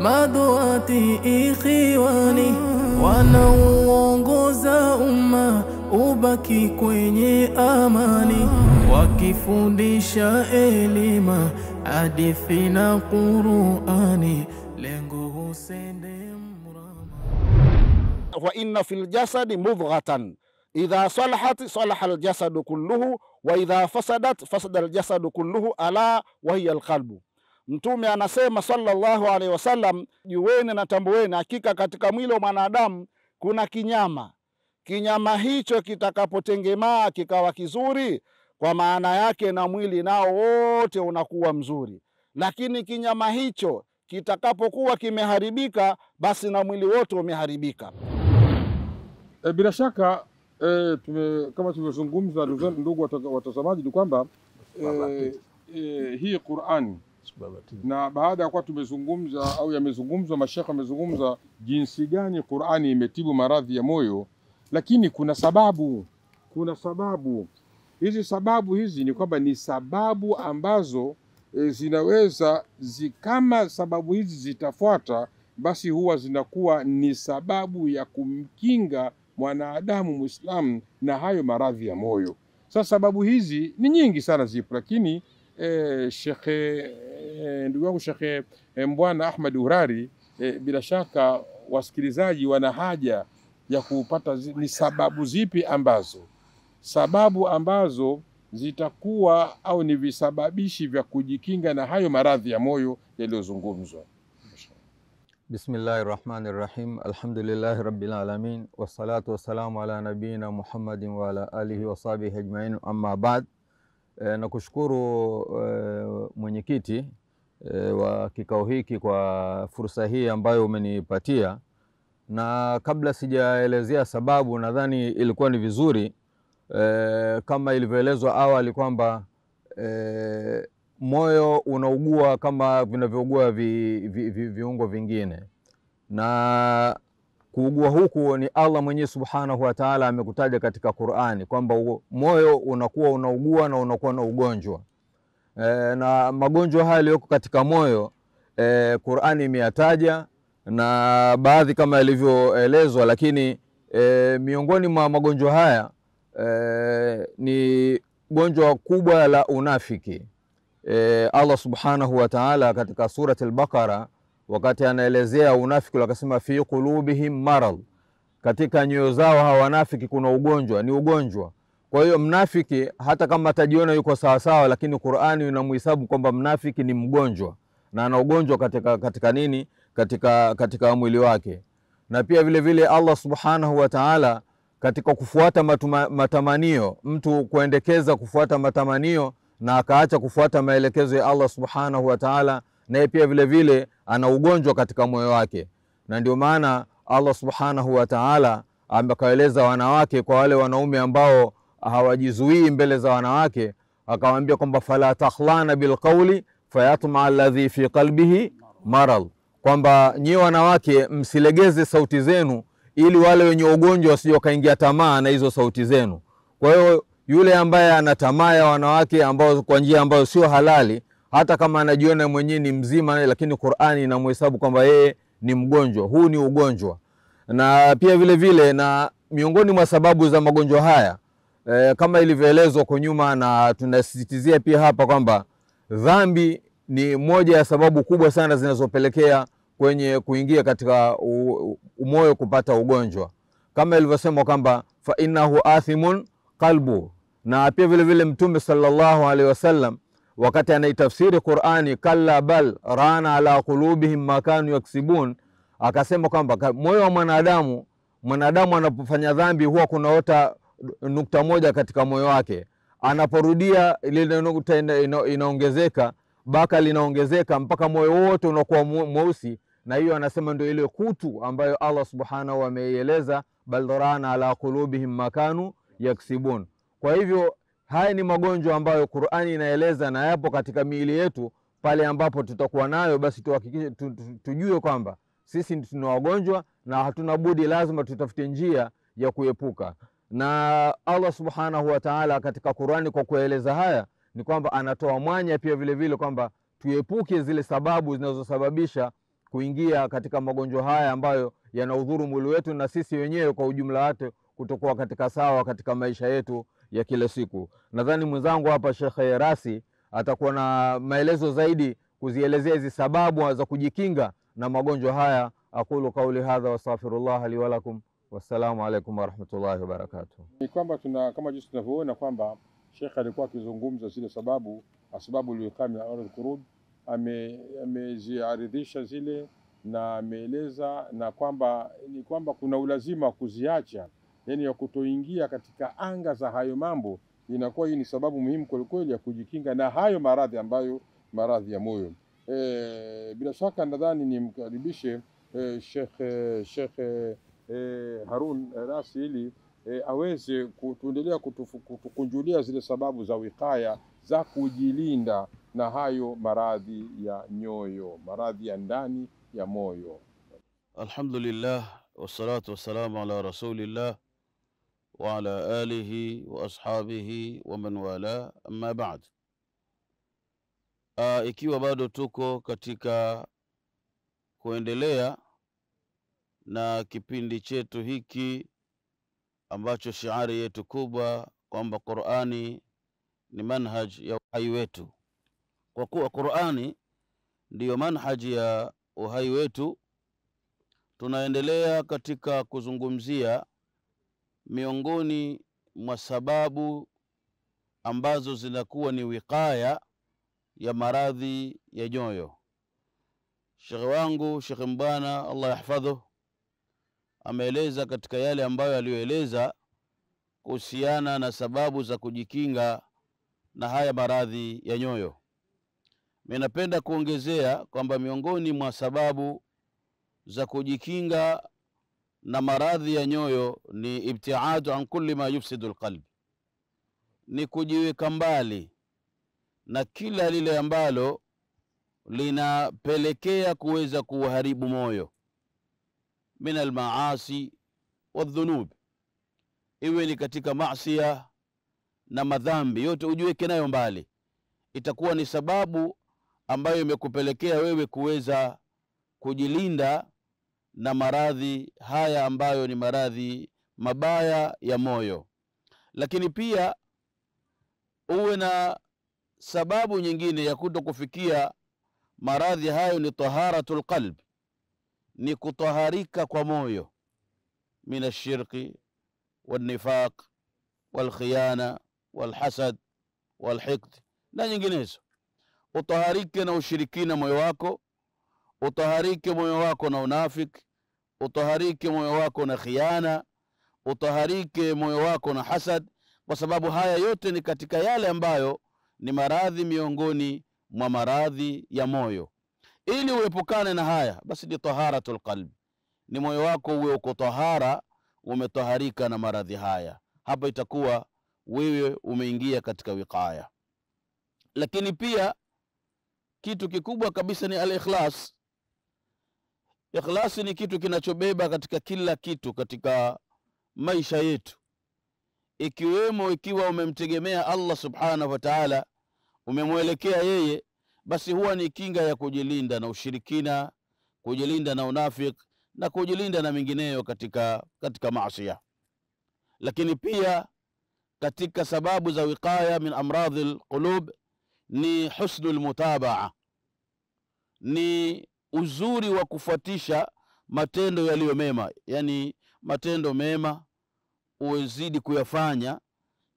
maduati ikhiwani, wanaoongoza umma ubaki kwenye amani, wakifundisha elima hadithi na Qur'ani, lengo husende mrama. Wa inna fil jasadi mudghatan idha salahat salaha al jasadu kulluhu wa idha fasadat fasada al jasadu kulluhu ala wa hiya al qalbu. Mtume anasema sallallahu alaihi wasallam, jueni na tambueni, hakika katika mwili wa mwanadamu kuna kinyama. Kinyama hicho kitakapotengemaa kikawa kizuri, kwa maana yake na mwili nao wote unakuwa mzuri. Lakini kinyama hicho kitakapokuwa kimeharibika, basi na mwili wote umeharibika. Bila shaka kama tumezungumza ndugu watazamaji, ni kwamba hii Qur'ani, na baada ya kuwa tumezungumza au yamezungumzwa, mashekhe wamezungumza jinsi gani Qur'ani imetibu maradhi ya moyo, lakini kuna sababu. Hizi sababu hizi ni kwamba ni sababu ambazo zinaweza kama sababu hizi zitafuata, basi huwa zinakuwa ni sababu ya kumkinga mwanadamu Muislamu na hayo maradhi ya moyo. Sasa sababu hizi ni nyingi sana zipo, lakini ndugu yangu Sheikh Mbwana Ahmad Urari, bila shaka wasikilizaji wana haja ya kupata ni sababu zipi ambazo zitakuwa au ni visababishi vya kujikinga na hayo maradhi ya moyo yaliyozungumzwa. Bismillahirrahmanirrahim. Alhamdulillahi rabbil alamin, wassalatu wassalamu ala nabiyina Muhammadin wa ala alihi wa sahbihi ajma'in, amma ba'd. Nakushukuru mwenyekiti wa kikao hiki kwa fursa hii ambayo umenipatia, na kabla sijaelezea sababu, nadhani ilikuwa ni vizuri kama ilivyoelezwa awali kwamba moyo unaugua kama vinavyougua viungo vingine, na kuugua huku ni Allah mwenyewe subhanahu wa ta'ala amekutaja katika Qur'ani kwamba moyo unakuwa unaugua na unakuwa na ugonjwa. Na magonjwa haya yaliyoko katika moyo Qur'ani imeyataja na baadhi kama ilivyoelezwa, lakini miongoni mwa magonjwa haya ni gonjwa kubwa la unafiki. Allah subhanahu wa ta'ala katika surati al-Baqara wakati anaelezea unafiki akasema fi qulubihim marad, katika nyoyo zao hawa wanafiki kuna ugonjwa, ni ugonjwa. Kwa hiyo mnafiki hata kama atajiona yuko sawa sawa, lakini Qur'ani inamhesabu kwamba mnafiki ni mgonjwa na ana ugonjwa katika nini, katika mwili wake. Na pia vile vile Allah subhanahu wa ta'ala katika kufuata matamanio, mtu kuendekeza kufuata matamanio na akaacha kufuata maelekezo ya Allah subhanahu wa ta'ala, naye pia vile vile ana ugonjwa katika moyo wake. Na ndio maana Allah subhanahu wa ta'ala amekaeleza wanawake, kwa wale wanaume ambao hawajizuii mbele za wanawake, akawaambia kwamba fala takhlana bilqawli fayatma alladhi fi qalbihi marad, kwamba nyie wanawake msilegeze sauti zenu ili wale wenye ugonjwa wasije kaingia tamaa na hizo sauti zenu. Kwa hiyo yule ambaye ana tamaa ya wanawake ambao kwa njia ambayo sio halali, hata kama anajiona mwenyewe ni mzima, lakini Qur'ani inamhesabu kwamba yeye ni mgonjwa. Huu ni ugonjwa. Na pia vile vile, na miongoni mwa sababu za magonjwa haya kama ilivyoelezwa kwa nyuma, na tunasisitizia pia hapa kwamba dhambi ni moja ya sababu kubwa sana zinazopelekea kwenye kuingia katika moyo kupata ugonjwa, kama ilivyosema kwamba fa innahu athimun qalbu. Na pia vile vile Mtume sallallahu alaihi wasallam wakati anaitafsiri Qur'ani, kalla bal rana ala qulubihim ma kanu yaksibun, akasema kwamba moyo wa mwanadamu anapofanya dhambi huwa kunaota nukta moja katika moyo wake. Anaporudia ile nukta inaongezeka, baka linaongezeka mpaka moyo wote unakuwa mweusi, na hiyo anasema ndio ile kutu ambayo Allah subhanahu ameieleza, bal rana ala qulubihim ma kanu yaksibun. Kwa hivyo haya ni magonjwa ambayo Qur'ani inaeleza na yapo katika miili yetu. Pale ambapo tutakuwa nayo, basi tuhakikishe tujue kwamba sisi tuna wagonjwa na hatuna budi, lazima tutafute njia ya kuepuka. Na Allah subhanahu wa ta'ala katika Qur'ani kwa kueleza haya ni kwamba anatoa mwanya pia vile vile kwamba tuepuke zile sababu zinazosababisha kuingia katika magonjwa haya ambayo yanaudhuru mwili wetu na sisi wenyewe kwa ujumla wake kutokuwa katika sawa katika maisha yetu ya kila siku. Nadhani mwenzangu hapa Sheikh Rasi atakuwa na maelezo zaidi kuzielezea hizi sababu za kujikinga na magonjwa haya. Aqulu qawli hadha wa astaghfirullah li wa lakum. Wassalamu alaykum wa rahmatullahi wa barakatuh. Ni kwamba kama jinsi tunavyoona kwamba Sheikh alikuwa akizungumza zile sababu liqami al-qurud, ameziaridhisha zile na ameeleza na kwamba ni kwamba kuna ulazima wa kuziacha, yani ya kutoingia katika anga za hayo mambo. Inakuwa hii ni sababu muhimu kweli ya kujikinga na hayo maradhi ambayo maradhi ya moyo. Bila shaka nadhani nimkaribishe Sheikh Harun Rasi ili aweze kuendelea kutukunjulia zile sababu za wikaya za kujilinda na hayo maradhi ya nyoyo, maradhi ya ndani ya moyo. Alhamdulillah wassalatu wassalamu ala rasulillah wa ala alihi wa ashabihi wa man wala, amma ba'd. Ikiwa bado tuko katika kuendelea na kipindi chetu hiki ambacho shiari yetu kubwa kwamba Qur'ani ni manhaj ya uhai wetu. Kwa kuwa Qur'ani ndiyo manhaji ya uhai wetu, tunaendelea katika kuzungumzia miongoni mwa sababu ambazo zinakuwa ni wikaya ya maradhi ya nyoyo. Sheikh wangu Sheikh Mbwana Allah yahfadhu ameeleza katika yale ambayo aliyoeleza kuhusiana na sababu za kujikinga na haya maradhi ya nyoyo. Mimi napenda kuongezea kwamba miongoni mwa sababu za kujikinga na maradhi ya nyoyo ni ibtiadu an kulli ma yufsidu alqalb, ni kujiweka mbali na kila lile ambalo linapelekea kuweza kuharibu moyo, min almaasi wadhunub, iwe ni katika maasiya na madhambi yote ujiweke nayo mbali. Itakuwa ni sababu ambayo imekupelekea wewe kuweza kujilinda na maradhi haya ambayo ni maradhi mabaya ya moyo. Lakini pia uwe na sababu nyingine ya kutokufikia maradhi hayo ni taharatul qalb, ni kutaharika kwa moyo, min ashirki والنفاق والخيانة والحسد والحقد na nyinginezo. Utaharike na ushirikina moyo wako, utaharike moyo wako na unafiki, utaharike moyo wako na khiana, utaharike moyo wako na hasad, kwa sababu haya yote ni katika yale ambayo ni maradhi miongoni mwa maradhi ya moyo. Ili uepukane na haya, basi ni taharatul qalb, ni moyo wako uwe uko tahara, umetaharika na maradhi haya. Hapa itakuwa wewe umeingia katika wikaya. Lakini pia kitu kikubwa kabisa ni al-ikhlas. Ikhlas ni kitu kinachobeba katika kila kitu katika maisha yetu, ikiwa umemtegemea Allah subhanahu wa ta'ala, umemwelekea yeye, basi huwa ni kinga ya kujilinda na ushirikina, kujilinda na unafiki na kujilinda na mingineyo katika maasiya. Lakini pia katika sababu za wiqaya min amradhil qulub ni husnul mutabaa, ni uzuri wa kufuatisha matendo yaliyo mema, yani matendo mema uwezidi kuyafanya.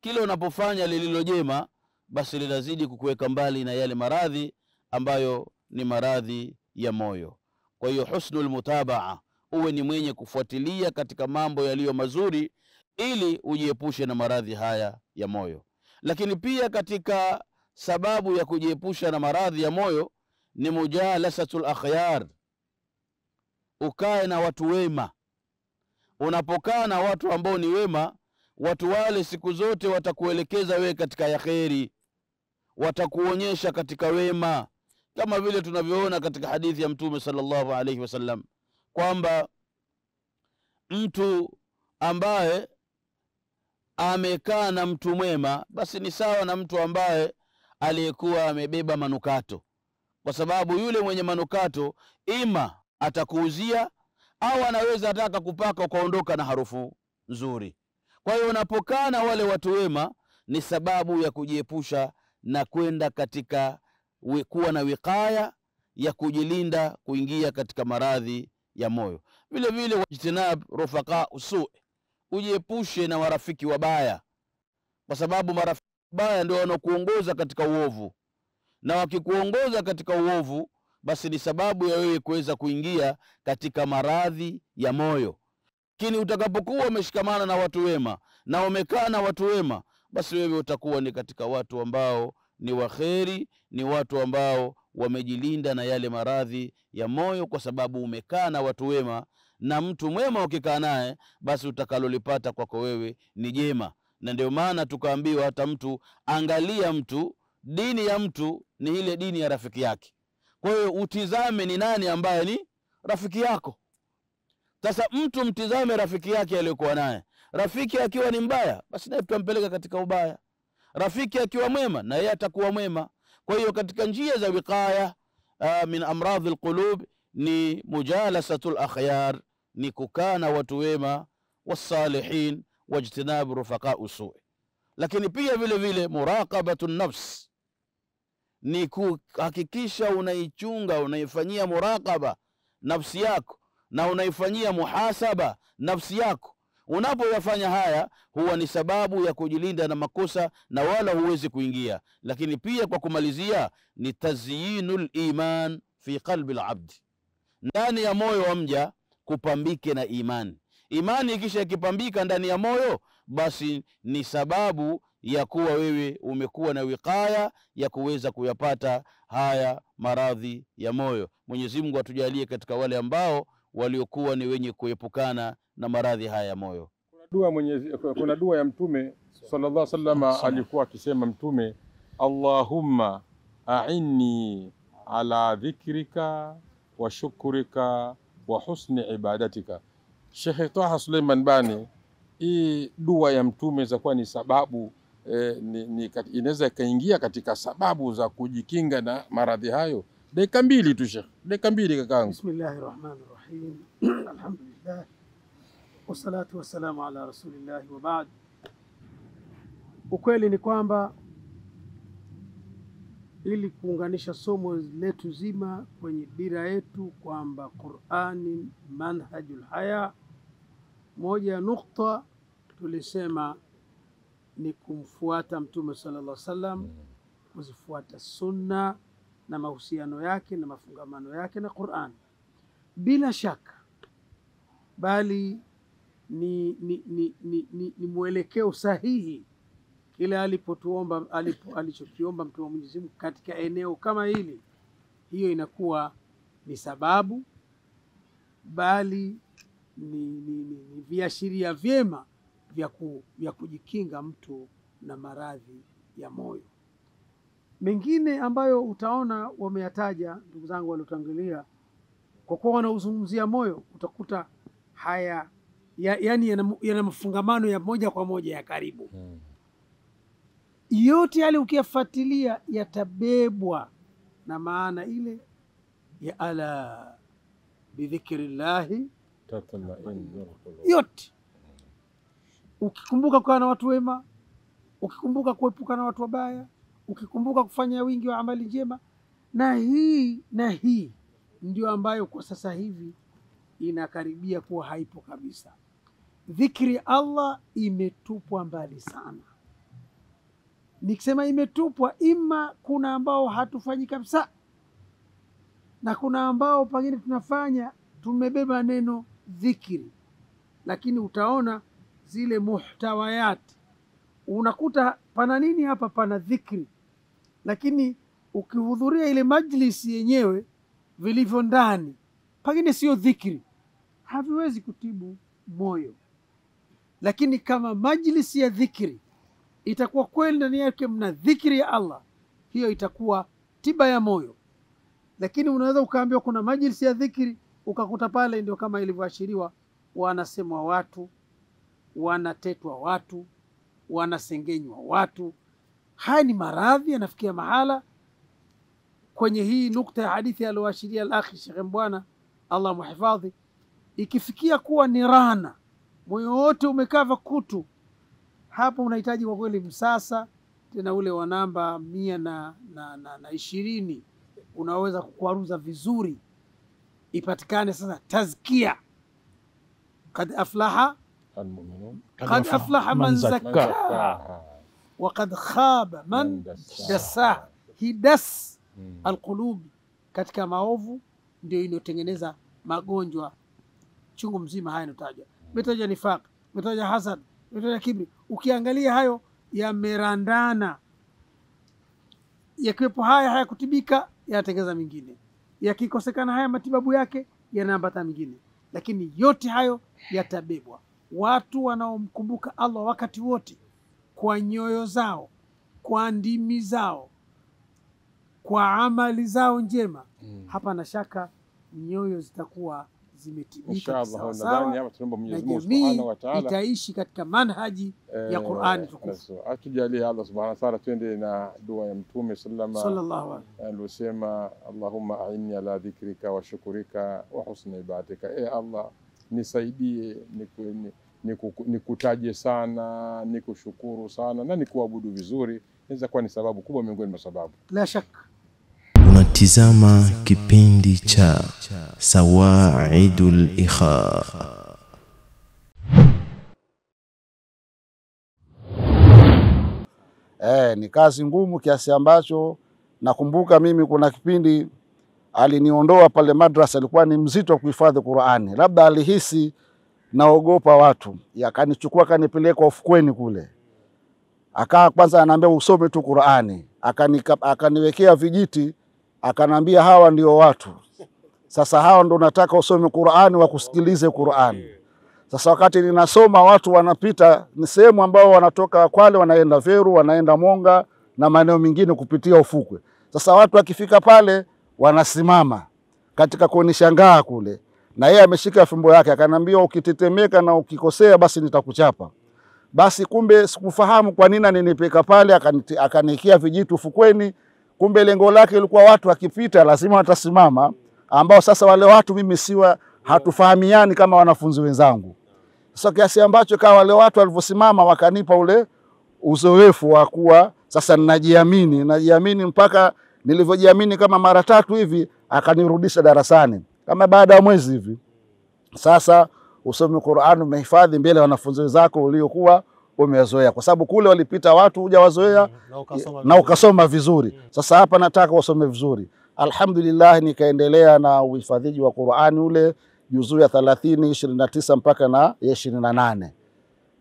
Kila unapofanya lililo jema, basi linazidi kukuweka mbali na yale maradhi ambayo ni maradhi ya moyo. Kwa hiyo husnul mutabaa, uwe ni mwenye kufuatilia katika mambo yaliyo mazuri ili ujiepushe na maradhi haya ya moyo. Lakini pia katika sababu ya kujiepusha na maradhi ya moyo ni mujalasatul akhyar, ukae na watu wema. Unapokaa na watu ambao ni wema, watu wale siku zote watakuelekeza wewe katika ya kheri, watakuonyesha katika wema, kama vile tunavyoona katika hadithi ya Mtume sallallahu alaihi wasallam kwamba mtu ambaye amekaa na mtu mwema basi ni sawa na mtu ambaye aliyekuwa amebeba manukato, kwa sababu yule mwenye manukato ima atakuuzia, au anaweza ataka kupaka ukaondoka na harufu nzuri. Kwa hiyo unapokaa na wale watu wema ni sababu ya kujiepusha na kwenda katika kuwa na wikaya ya kujilinda kuingia katika maradhi ya moyo. Vile vile wajtinab rufaka usu, ujiepushe na marafiki wabaya, kwa sababu marafiki wabaya ndio wanakuongoza katika uovu, na wakikuongoza katika uovu basi ni sababu ya wewe kuweza kuingia katika maradhi ya moyo. Lakini utakapokuwa umeshikamana na watu wema na umekaa na watu wema, basi wewe utakuwa ni katika watu ambao ni waheri, ni watu ambao wamejilinda na yale maradhi ya moyo, kwa sababu umekaa na watu wema. Na mtu mwema ukikaa naye, basi utakalolipata kwako wewe ni jema. Na ndio maana tukaambiwa hata mtu, angalia mtu, dini ya mtu ni ile dini ya rafiki yake. Kwa hiyo utizame ni nani ambaye ni rafiki yako. Sasa mtu mtizame rafiki yake aliyokuwa naye. Rafiki akiwa ni mbaya, basi naye tutampeleka katika ubaya. Rafiki akiwa mwema, na yeye atakuwa mwema. Kwa hiyo katika njia za wiqaya min amradhi alqulub ni mujalasatul akhyar, ni kukaa na watu wema, wasalihin, wajtinab rufaka usu. Lakini pia vile vile muraqabatun nafs, ni kuhakikisha unaichunga, unaifanyia muraqaba nafsi yako, na unaifanyia muhasaba nafsi yako. Unapoyafanya haya huwa ni sababu ya kujilinda na makosa, na wala huwezi kuingia. Lakini pia kwa kumalizia ni tazyinul iman fi qalbi alabd, ndani ya moyo wa mja kupambike na imani. Imani ikisha ikipambika ndani ya moyo, basi ni sababu ya kuwa wewe umekuwa na wikaya ya kuweza kuyapata haya maradhi ya moyo. Mwenyezi Mungu atujalie katika wale ambao waliokuwa ni wenye kuepukana na maradhi haya ya moyo. Kuna dua ya Mtume sallallahu alaihi wasallam, alikuwa akisema Mtume, Allahumma a'inni ala dhikrika wa shukrika wa husni ibadatika. Sheikh Taha Suleiman Bani, hii dua ya Mtume za kuwa ni sababu inaweza ikaingia katika sababu za kujikinga na maradhi hayo. Dakika mbili tu Sheikh, dakika mbili kakaangu. Bismillahirrahmanirrahim. Alhamdulillah wassalatu wassalamu ala rasulillah wa ba'd. Ukweli ni kwamba ili kuunganisha somo letu zima kwenye dira yetu kwamba Qur'ani manhajul haya, moja ya nukta tulisema ni kumfuata Mtume sallallahu alaihi wasallam, kuzifuata sunna na mahusiano yake na mafungamano yake na Qur'an, bila shaka, bali ni mwelekeo sahihi kile alichokiomba Mtume wa Mwenyezi Mungu katika eneo kama hili. Hiyo inakuwa ni sababu, bali ni viashiria vyema vya kujikinga mtu na maradhi ya moyo. Mengine ambayo utaona wameyataja ndugu zangu waliotangulia, kwa kuwa wanauzungumzia moyo, utakuta haya yani yana mafungamano ya moja kwa moja ya karibu. Yote yale ukiyafuatilia yatabebwa na maana ile ya ala bidhikrillahi yote. Ukikumbuka kuwa na watu wema, ukikumbuka kuepuka na watu wabaya, ukikumbuka kufanya wingi wa amali njema, na hii ndio ambayo kwa sasa hivi inakaribia kuwa haipo kabisa. Dhikri Allah imetupwa mbali sana. Nikisema imetupwa, ima kuna ambao hatufanyi kabisa, na kuna ambao pengine tunafanya tumebeba neno dhikri, lakini utaona zile muhtawayat, unakuta pana nini hapa, pana dhikri, lakini ukihudhuria ile majlisi yenyewe vilivyo ndani pengine sio dhikri, haviwezi kutibu moyo. Lakini kama majlisi ya dhikri itakuwa kweli ndani yake mna dhikri ya Allah, hiyo itakuwa tiba ya moyo. Lakini unaweza ukaambiwa kuna majlisi ya dhikri, ukakuta pale ndio kama ilivyoashiriwa, wanasemwa watu, wanatetwa watu, wanasengenywa watu. Haya ni maradhi yanafikia mahala. Kwenye hii nukta ya hadithi aliyoashiria al-akhi Sheikh Mbwana, Allah muhifadhi. Ikifikia kuwa ni rana, moyo wote umekava kutu, hapo unahitaji kwa kweli msasa, tena ule wa namba 120 unaweza kukwaruza vizuri, ipatikane sasa tazkia. Kad aflaha man zakkaha wa kad khaba man dassaha. Hii das alqulubi katika maovu ndio iliyotengeneza magonjwa chungu mzima. Haya yanotajwa, metaja nifaq, metaja hasad, metaja kibri. Ukiangalia hayo yamerandana, yakiwepo haya hayakutibika, yanatengeza mingine, yakikosekana haya matibabu yake yanaambata mingine, lakini yote hayo yatabebwa. Watu wanaomkumbuka Allah wakati wote kwa nyoyo zao, kwa ndimi zao, kwa amali zao njema, hapana shaka nyoyo zitakuwa zimetibika sawa, na jamii itaishi katika manhaji ya Qur'ani tukufu. Atujalie Allah subhanahu wa ta'ala, twende na dua ya Mtume sallallahu alaihi aliyosema, Allahumma a'inni ala dhikrika wa shukrika wa husni ibadatika. Allah, nisaidie nikutaje sana, nikushukuru sana na nikuabudu vizuri. Inaweza kuwa ni sababu kubwa miongoni mwa sababu. La shaka unatizama kipindi cha Sawaidul Ikha. Ni kazi ngumu kiasi ambacho nakumbuka mimi kuna kipindi aliniondoa pale madrasa, alikuwa ni mzito wa kuhifadhi Qur'ani. Labda alihisi naogopa watu, akanichukua kanipeleka ufukweni kule. Akaa kwanza anaambia usome tu Qur'ani, akaniwekea vijiti, akanambia hawa ndio watu. Sasa hawa ndio nataka usome Qur'ani, wakusikilize Qur'ani. Sasa wakati ninasoma watu wanapita, ni sehemu ambao wanatoka Kwale wanaenda Veru, wanaenda Monga na maeneo mengine kupitia ufukwe. Sasa watu wakifika pale wanasimama katika kunishangaa kule, na yeye ameshika fimbo yake, akanambia ukitetemeka na ukikosea basi nitakuchapa. Basi kumbe sikufahamu kwa nini aninipeka pale, akanikia vijitu ufukweni. Kumbe lengo lake ilikuwa watu wakipita lazima watasimama, ambao sasa wale watu mimi siwa hatufahamiani kama wanafunzi wenzangu. Sasa kiasi ambacho kwa wale watu walivyosimama wakanipa ule uzoefu wa kuwa sasa najiamini mpaka nilivyojiamini kama mara 3 hivi, akanirudisha darasani kama baada ya mwezi hivi. Sasa usome Qur'an, umehifadhi mbele ya wanafunzi wenzako uliokuwa umezoea, kwa sababu kule walipita watu hujawazoea na ukasoma vizuri. Sasa hapa nataka usome vizuri. Alhamdulillah, nikaendelea na uhifadhiji wa Qur'ani ule juzuu ya 30, 29 mpaka na 28.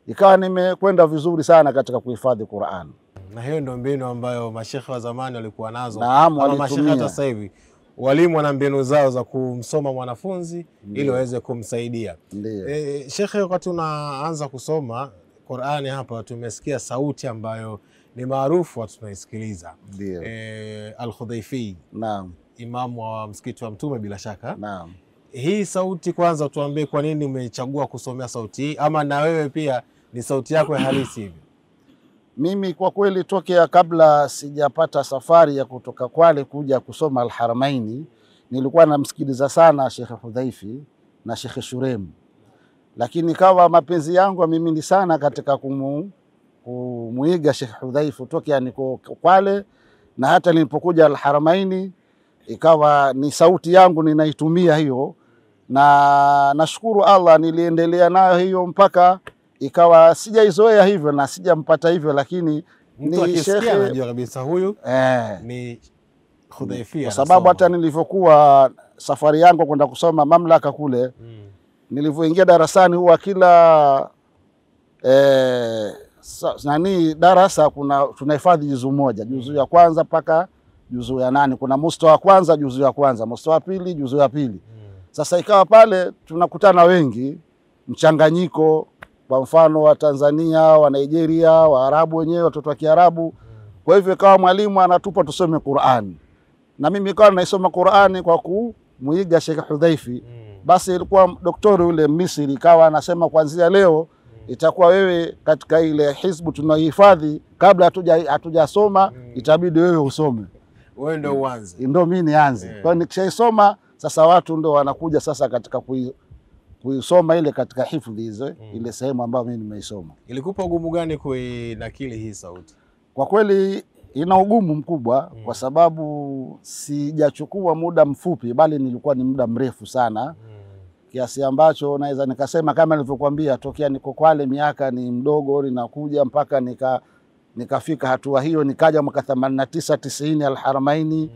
Ikawa nimekwenda vizuri sana katika kuhifadhi Qur'an. Na hiyo ndio mbinu ambayo mashekhe wa zamani walikuwa nazo. Naam, walitumia. Mashekhe hata sasa hivi walimu wana mbinu zao za kumsoma mwanafunzi ili waweze kumsaidia. Shekhe, wakati unaanza kusoma Qur'ani hapa tumesikia sauti ambayo ni maarufu watu tunaisikiliza. Al-Khudhaifi. Naam. Imamu wa msikiti wa Mtume bila shaka. Naam. Hii sauti kwanza tuambie kwa nini umechagua kusomea sauti hii, ama na wewe pia ni sauti yako ya halisi hivi? Mimi kwa kweli tokea kabla sijapata safari ya kutoka Kwale kuja kusoma Al-Haramaini, nilikuwa namsikiliza sana Sheikh Hudhaifi na Sheikh Shurem. Lakini kawa mapenzi yangu mimi ni sana katika kumuiga Sheikh Hudhaifi tokea niko Kwale, na hata nilipokuja Al-Haramaini ikawa ni sauti yangu ninaitumia hiyo, na nashukuru Allah niliendelea nayo hiyo mpaka ikawa sijaizoea hivyo na sijampata hivyo, lakini ni Sheikh anajua kabisa huyu ni Hudhaifi. Kwa sababu hata nilivyokuwa safari yangu kwenda kusoma mamlaka kule, nilivyoingia darasani huwa kila darasa tunahifadhi juzuu moja, juzuu ya kwanza mpaka juzuu ya 8. Kuna mustawa wa kwanza, juzuu ya kwanza, mustawa wa pili, juzuu ya pili. Sasa ikawa pale tunakutana wengi, mchanganyiko, kwa mfano wa Tanzania, wa Nigeria, wa Arabu wenyewe, watoto wa Kiarabu. Kwa hivyo ikawa mwalimu anatupa tusome Qur'an, na mimi nikawa naisoma Qur'ani kwa kumuiga Sheikh Hudhaifi. Basi ilikuwa daktari yule Misri ikawa anasema kuanzia leo itakuwa wewe katika ile hizbu tunaihifadhi, kabla hatujasoma itabidi wewe usome. Wewe ndio uanze. Ndio mimi nianze. Kwa nikishaisoma Sasa watu ndio wanakuja sasa katika kuisoma ile katika hifadhi hizo, ile sehemu ambayo mimi nimeisoma. Ilikupa ugumu gani kuinakili hii sauti? Kwa kweli ina ugumu mkubwa kwa sababu sijachukua muda mfupi, bali nilikuwa ni muda mrefu sana, kiasi ambacho naweza nikasema kama nilivyokuambia, tokea niko Kwale miaka ni mdogo, ninakuja mpaka nikafika hatua hiyo, nikaja mwaka 89 90 Al-Haramaini,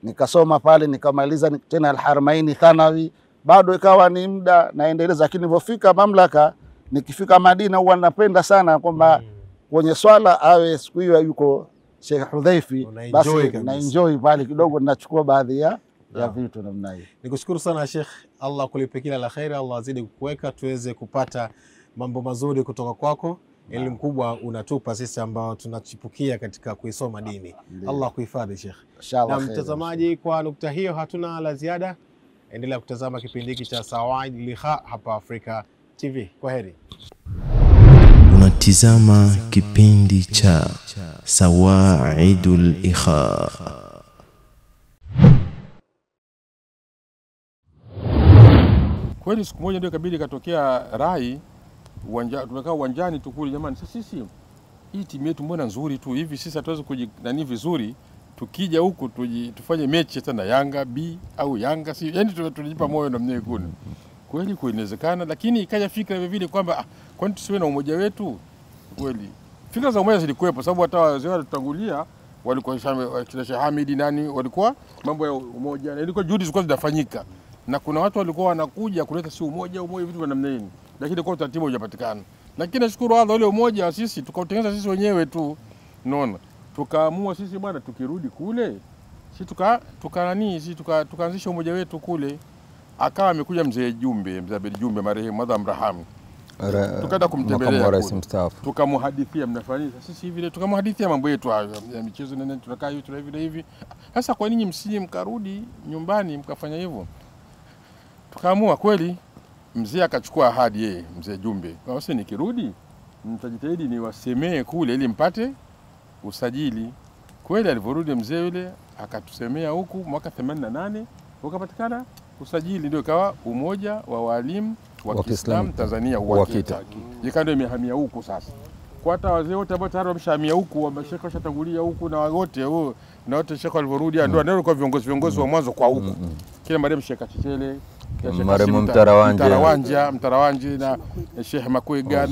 nikasoma pale, nikamaliza tena Al-Haramaini Thanawi, bado ikawa ni muda naendeleza. Lakini nilipofika mamlaka, nikifika Madina huwa napenda sana kwamba kwenye swala awe siku hiyo yuko Sheikh Hudhaifi, basi na enjoy pale kidogo, ninachukua baadhi ya vitu namna hiyo. Nikushukuru sana Sheikh, Allah kulipe kila la khairi, Allah azidi kukuweka tuweze kupata mambo mazuri kutoka kwako. Elimu kubwa unatupa sisi ambao tunachipukia katika kuisoma dini. Allah kuhifadhi Sheikh. Na mtazamaji, kwa nukta hiyo hatuna la ziada. Endelea kutazama kipindi hiki cha Sawaid Likha hapa Africa TV. Kwaheri. Unatizama kipindi cha Sawaidul Likha. Kweli siku moja ndio kabidi katokea rai tumekaa uwanjani tukuli, jamani, sisi hii timu yetu mbona nzuri tu hivi, sisi hatuwezi kujinani vizuri, tukija huku tufanye mechi tena Yanga B au Yanga si, yani tunajipa moyo na mwenyewe kuna. Kweli kuinawezekana, lakini ikaja fikra vile vile kwamba kwani tusiwe na umoja wetu. Kweli fikra za umoja zilikuwepo, sababu hata wazee walitangulia walikuwa Sheikh Hamidi nani, walikuwa mambo ya umoja, ilikuwa juhudi zilikuwa zinafanyika, na kuna watu walikuwa wanakuja kuleta si umoja vitu vya namna hii, lakini kwa utaratibu hujapatikana. Lakini nashukuru Allah ule umoja sisi tukautengeneza sisi wenyewe tu, unaona, tukaamua sisi bwana tukirudi kule sisi tukaanzisha umoja wetu kule. Akawa amekuja mzee Abedi Jumbe marehemu Madam Rahamu, tukaenda kumtembelea, tukamhadithia mnafanya sisi hivi, tukamhadithia mambo yetu hayo ya michezo na tunakaa hivi tuna hivi. Sasa kwa nini msije mkarudi nyumbani mkafanya hivyo? Tukaamua kweli. Mzee akachukua ahadi yeye, mzee Jumbe, kwa sababu nikirudi nitajitahidi niwasemee kule ili mpate usajili. Kweli alivorudi mzee yule akatusemea huku, mwaka 88 ukapatikana usajili, ndio ikawa umoja wa walimu wa Kiislamu Tanzania UWAKITA. Ndio imehamia huku sasa. Kwa hata wazee wote ambao tayari wameshahamia huku, wameshaka washatangulia huku na wote Sheikh alivorudi ndio kwa viongozi wa mwanzo kwa huku. Kila marehemu Sheikh Chichele, marehemu Mtarawanje na Sheikh Makwega,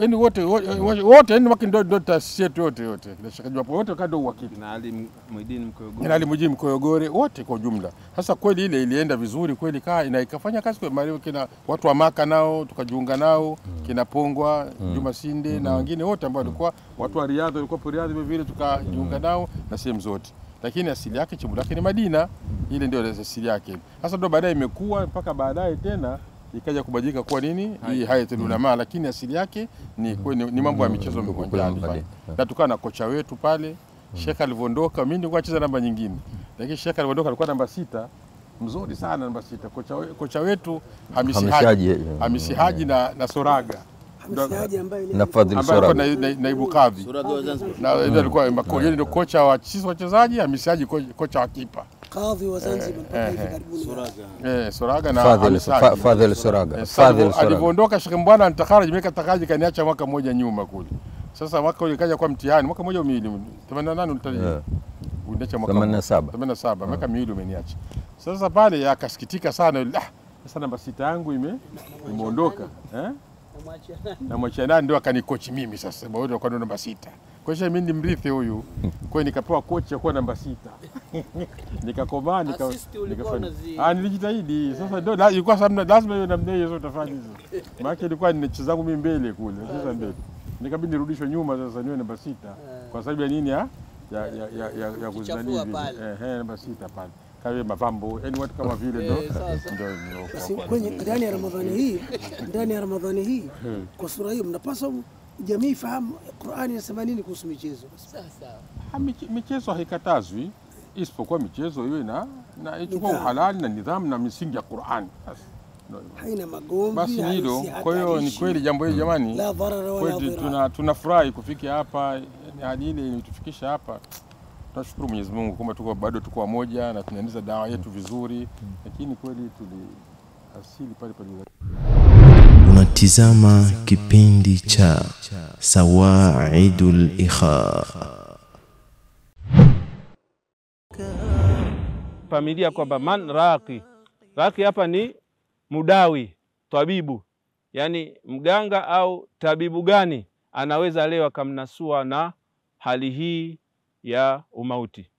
yani wote yani ndio taasisi yetu yote Sheikh Jwapo wote kando UWAKITA na Ali Muidin Mkoyogore wote kwa jumla. Sasa kweli ile ilienda vizuri kweli, ikafanya kazi kwa marehemu kina watu wa Maka nao tukajiunga nao, kina Pongwa Juma Sinde na wengine wote ambao walikuwa watu wa Riyadh, walikuwa Riyadh vile tukajiunga nao na sehemu zote. Lakini asili yake chimbo lake ni Madina, ile ndio asili yake. Sasa ndio baadaye imekuwa mpaka baadaye tena ikaja kubadilika kuwa nini hii Hayatul Ulama, lakini asili yake ni mambo ya michezo uwanjani. Na tukawa na kocha wetu pale Sheikh alivondoka, mimi nilikuwa nacheza namba nyingine, lakini Sheikh alivondoka alikuwa namba 6, mzuri sana namba 6. Kocha wetu Hamisi Haji na Soraga na Fadhil Soraga naibu kadhi na alikuwa ndio kocha wa sisi wachezaji, Hamisi Haji kocha wa kipa kadhi wa Zanzibar hivi karibuni. Soraga na Fadhil Soraga. Alivyoondoka Sheikh Mbwana nitakaraji meka takaji kaniacha mwaka mmoja nyuma kule. Sasa mwaka ule kaja kwa mtihani mwaka mmoja miwili 88 ulitarajia uniacha mwaka 87 mwaka miwili umeniacha. Sasa pale akasikitika sana, sasa namba 6 yangu imeondoka na mwachana ndio akanikochi mimi sasa bado kwa namba 6. Kwa hiyo mimi ni mrithi huyu. Kwa hiyo nikapewa kocha kwa namba 6. Nikakomaa nikafanya. Nilijitahidi. Sasa ndio ilikuwa sababu lazima hiyo namna hiyo utafanya hizo. Maana ilikuwa ninacheza zangu mimi mbele kule, sasa mbele. Nikabidi nirudishwe nyuma sasa niwe namba 6. Kwa sababu ya nini ya kuzani hivi. Namba 6 pale. Kawe mapambo, yani watu kama vile ndio. Kwenye ndani ya Ramadhani hii kwa sura hiyo mnapaswa jamii fahamu Qur'ani inasema nini kuhusu michezo. Sawa. Michezo haikatazwi, isipokuwa michezo hiyo na ichukua uhalali na nidhamu na misingi ya Qur'ani. Haina magomvi. Basi hilo. Kwa hiyo ni kweli jambo hili jamani. Kweli tunafurahi kufikia hapa, hadi ile ilitufikisha hapa. Tunashukuru Mwenyezi Mungu kwamba bado tuko pamoja na tunaendeleza dawa yetu vizuri, lakini kweli asili pale pale. Unatizama kipindi cha Sawaidul Ikha. Familia kwamba man raqi. Raqi hapa ni mudawi, tabibu. Yani mganga au tabibu gani anaweza leo akamnasua na hali hii ya umauti.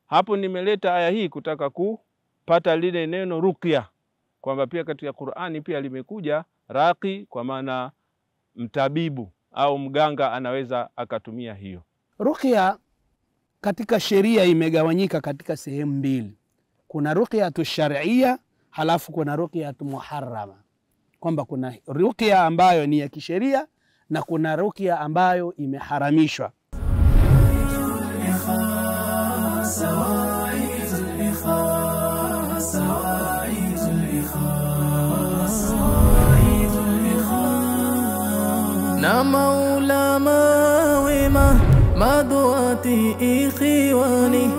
Hapo nimeleta aya hii kutaka kupata lile neno ruqya, kwamba pia katika Qur'ani pia limekuja raqi kwa maana mtabibu au mganga anaweza akatumia hiyo. Ruqya katika sheria imegawanyika katika sehemu mbili. Kuna ruqyatu shar'iyya, halafu kuna ruqyatu muharrama. Kwamba kuna ruqya ambayo ni ya kisheria na kuna ruqya ambayo imeharamishwa. Na maulama wema maduati ikhiwani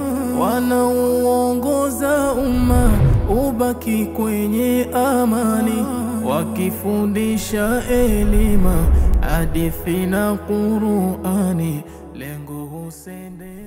wanaoongoza umma ubaki kwenye amani, wakifundisha elima hadithi na Qur'ani, lengo husende